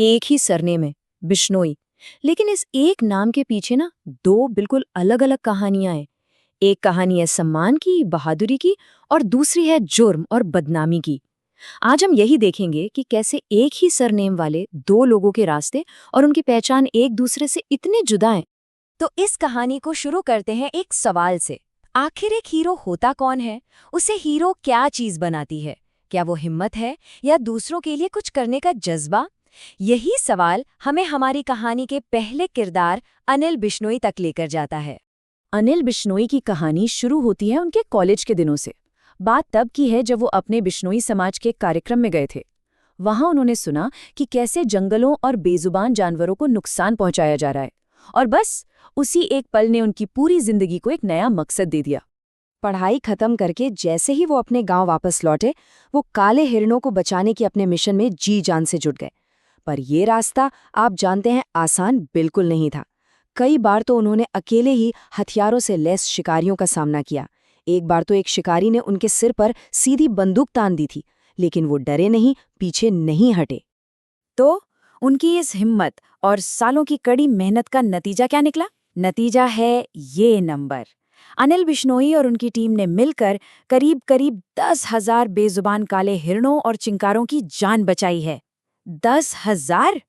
एक ही सरनेम है, बिश्नोई। लेकिन इस एक नाम के पीछे ना दो बिल्कुल अलग अलग कहानियां हैं। एक कहानी है सम्मान की, बहादुरी की, और दूसरी है जुर्म और बदनामी की। आज हम यही देखेंगे कि कैसे एक ही सरनेम वाले दो लोगों के रास्ते और उनकी पहचान एक दूसरे से इतने जुदा हैं। तो इस कहानी को शुरू करते हैं एक सवाल से। आखिर एक हीरो होता कौन है? उसे हीरो क्या चीज बनाती है? क्या वो हिम्मत है या दूसरों के लिए कुछ करने का जज्बा? यही सवाल हमें हमारी कहानी के पहले किरदार अनिल बिश्नोई तक लेकर जाता है। अनिल बिश्नोई की कहानी शुरू होती है उनके कॉलेज के दिनों से। बात तब की है जब वो अपने बिश्नोई समाज के कार्यक्रम में गए थे। वहां उन्होंने सुना कि कैसे जंगलों और बेजुबान जानवरों को नुकसान पहुंचाया जा रहा है, और बस उसी एक पल ने उनकी पूरी जिंदगी को एक नया मकसद दे दिया। पढ़ाई खत्म करके जैसे ही वो अपने गांव वापस लौटे, वो काले हिरणों को बचाने के अपने मिशन में जी जान से जुट गए। पर ये रास्ता, आप जानते हैं, आसान बिल्कुल नहीं था। कई बार तो उन्होंने अकेले ही हथियारों से लैस शिकारियों का सामना किया। एक बार तो एक शिकारी ने उनके सिर पर सीधी बंदूक तान दी थी, लेकिन वो डरे नहीं, पीछे नहीं हटे। तो उनकी इस हिम्मत और सालों की कड़ी मेहनत का नतीजा क्या निकला? नतीजा है ये नंबर। अनिल बिश्नोई और उनकी टीम ने मिलकर करीब करीब 10,000 बेजुबान काले हिरणों और चिंकारों की जान बचाई है। 10,000!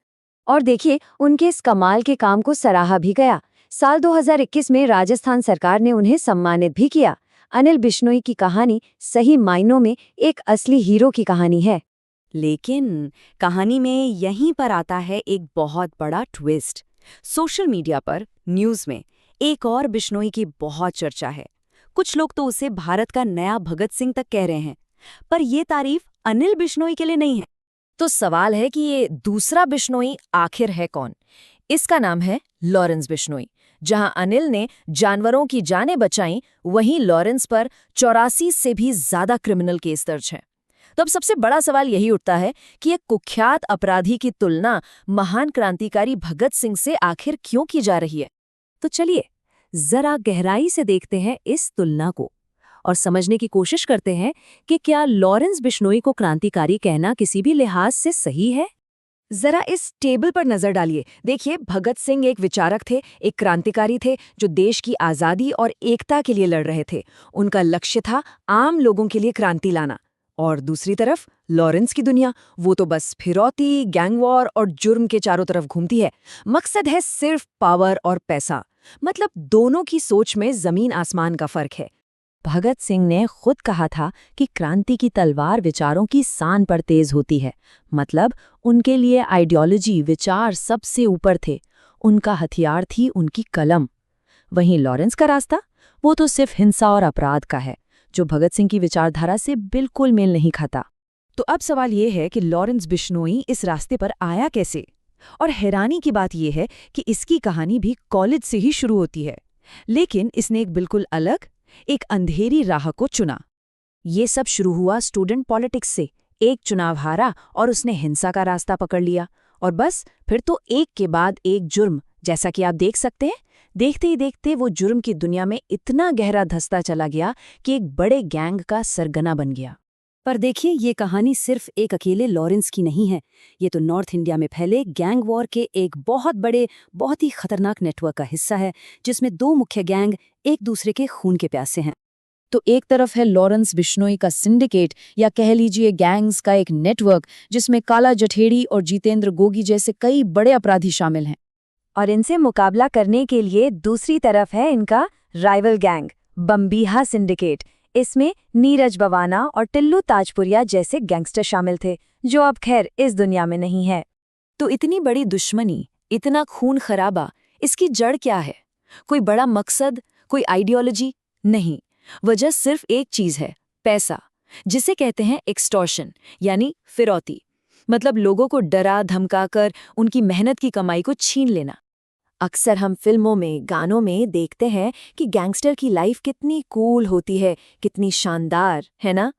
और देखिए, उनके इस कमाल के काम को सराहा भी गया। साल 2021 में राजस्थान सरकार ने उन्हें सम्मानित भी किया। अनिल बिश्नोई की कहानी सही मायनों में एक असली हीरो की कहानी है। लेकिन कहानी में यहीं पर आता है एक बहुत बड़ा ट्विस्ट। सोशल मीडिया पर, न्यूज़ में एक और बिश्नोई की बहुत चर्चा है। कुछ लोग तो उसे भारत का नया भगत सिंह तक कह रहे हैं। पर ये तारीफ अनिल बिश्नोई के लिए नहीं है। तो सवाल है कि ये दूसरा बिश्नोई आखिर है कौन? इसका नाम है लॉरेंस बिश्नोई। जहां अनिल ने जानवरों की जानें बचाईं, वहीं लॉरेंस पर 84 से भी ज्यादा क्रिमिनल केस दर्ज हैं। तो अब सबसे बड़ा सवाल यही उठता है कि एक कुख्यात अपराधी की तुलना महान क्रांतिकारी भगत सिंह से आखिर क्यों की जा रही है? तो चलिए जरा गहराई से देखते हैं इस तुलना को और समझने की कोशिश करते हैं कि क्या लॉरेंस बिश्नोई को क्रांतिकारी कहना किसी भी लिहाज से सही है। जरा इस टेबल पर नजर डालिए। देखिए, भगत सिंह एक विचारक थे, एक क्रांतिकारी थे जो देश की आजादी और एकता के लिए लड़ रहे थे। उनका लक्ष्य था आम लोगों के लिए क्रांति लाना। और दूसरी तरफ लॉरेंस की दुनिया, वो तो बस फिरौती, गैंग वॉर और जुर्म के चारों तरफ घूमती है। मकसद है सिर्फ पावर और पैसा। मतलब दोनों की सोच में जमीन आसमान का फर्क है। भगत सिंह ने खुद कहा था कि क्रांति की तलवार विचारों की सान पर तेज होती है। मतलब उनके लिए आइडियोलॉजी, विचार सबसे ऊपर थे। उनका हथियार थी उनकी कलम। वहीं लॉरेंस का रास्ता, वो तो सिर्फ हिंसा और अपराध का है, जो भगत सिंह की विचारधारा से बिल्कुल मेल नहीं खाता। तो अब सवाल ये है कि लॉरेंस बिश्नोई इस रास्ते पर आया कैसे? और हैरानी की बात यह है कि इसकी कहानी भी कॉलेज से ही शुरू होती है। लेकिन इसने एक बिल्कुल अलग, एक अंधेरी राह को चुना। ये सब शुरू हुआ स्टूडेंट पॉलिटिक्स से। एक चुनाव हारा और उसने हिंसा का रास्ता पकड़ लिया। और बस फिर तो एक के बाद एक जुर्म, जैसा कि आप देख सकते हैं। देखते ही देखते वो जुर्म की दुनिया में इतना गहरा धंसता चला गया कि एक बड़े गैंग का सरगना बन गया। पर देखिए, ये कहानी सिर्फ एक अकेले लॉरेंस की नहीं है। ये तो नॉर्थ इंडिया में फैले गैंग वॉर के एक बहुत बड़े, बहुत ही खतरनाक नेटवर्क का हिस्सा है, जिसमें दो मुख्य गैंग एक दूसरे के खून के प्यासे हैं। तो एक तरफ है लॉरेंस बिश्नोई का सिंडिकेट, या कह लीजिए गैंग्स का एक नेटवर्क, जिसमें काला जठेड़ी और जितेंद्र गोगी जैसे कई बड़े अपराधी शामिल हैं। और इनसे मुकाबला करने के लिए दूसरी तरफ है इनका राइवल गैंग, बम्बीहा सिंडिकेट। इसमें नीरज बवाना और टिल्लू ताजपुरिया जैसे गैंगस्टर शामिल थे, जो अब खैर इस दुनिया में नहीं है। तो इतनी बड़ी दुश्मनी, इतना खून खराबा, इसकी जड़ क्या है? कोई बड़ा मकसद, कोई आइडियोलॉजी? नहीं, वजह सिर्फ एक चीज है, पैसा, जिसे कहते हैं एक्सटॉर्शन, यानी फिरौती। मतलब लोगों को डरा धमकाकर उनकी मेहनत की कमाई को छीन लेना। अक्सर हम फिल्मों में, गानों में देखते हैं कि गैंगस्टर की लाइफ कितनी कूल होती है, कितनी शानदार, है ना?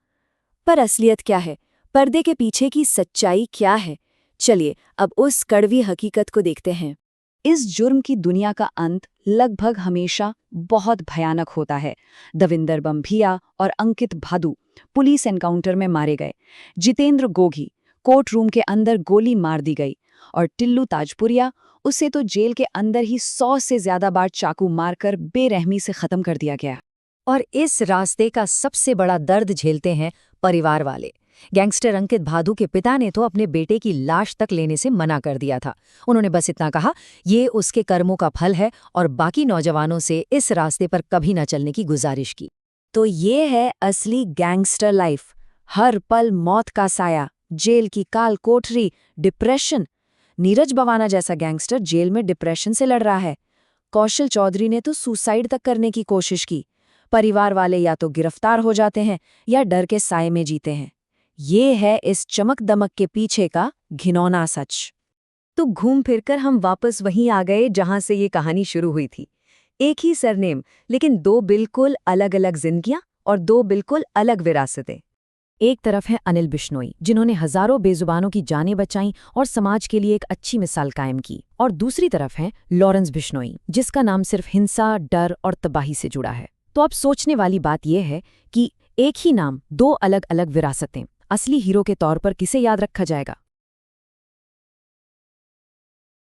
पर असलियत क्या है? पर्दे के पीछे की सच्चाई क्या है? चलिए अब उस कड़वी हकीकत को देखते हैं। इस जुर्म की दुनिया का अंत लगभग हमेशा बहुत भयानक होता है। दविंदर बम्भिया और अंकित भादु पुलिस एनकाउंटर में मारे गए। जितेंद्र गोगी कोर्ट रूम के अंदर गोली मार दी गई। और टिल्लू ताजपुरिया, उसे तो जेल के अंदर ही 100 से ज्यादा बार चाकू मारकर बेरहमी से खत्म कर दिया गया। और इस रास्ते का सबसे बड़ा दर्द झेलते हैं परिवार वाले। गैंगस्टर अंकित भादु के पिता ने तो अपने बेटे की लाश तक लेने से मना कर दिया था। उन्होंने बस इतना कहा, ये उसके कर्मों का फल है, और बाकी नौजवानों से इस रास्ते पर कभी न चलने की गुजारिश की। तो ये है असली गैंगस्टर लाइफ। हर पल मौत का साया, जेल की काल कोठरी, डिप्रेशन। नीरज बवाना जैसा गैंगस्टर जेल में डिप्रेशन से लड़ रहा है। कौशल चौधरी ने तो सुसाइड तक करने की कोशिश की। परिवार वाले या तो गिरफ्तार हो जाते हैं या डर के साए में जीते हैं। ये है इस चमक दमक के पीछे का घिनौना सच। तो घूम फिरकर हम वापस वहीं आ गए जहां से ये कहानी शुरू हुई थी। एक ही सरनेम, लेकिन दो बिल्कुल अलग अलग जिंदगियां और दो बिल्कुल अलग विरासतें। एक तरफ है अनिल बिश्नोई, जिन्होंने हजारों बेजुबानों की जानें बचाईं और समाज के लिए एक अच्छी मिसाल कायम की। और दूसरी तरफ है लॉरेंस बिश्नोई, जिसका नाम सिर्फ हिंसा, डर और तबाही से जुड़ा है। तो अब सोचने वाली बात यह है कि एक ही नाम, दो अलग अलग विरासतें। असली हीरो के तौर पर किसे याद रखा जाएगा?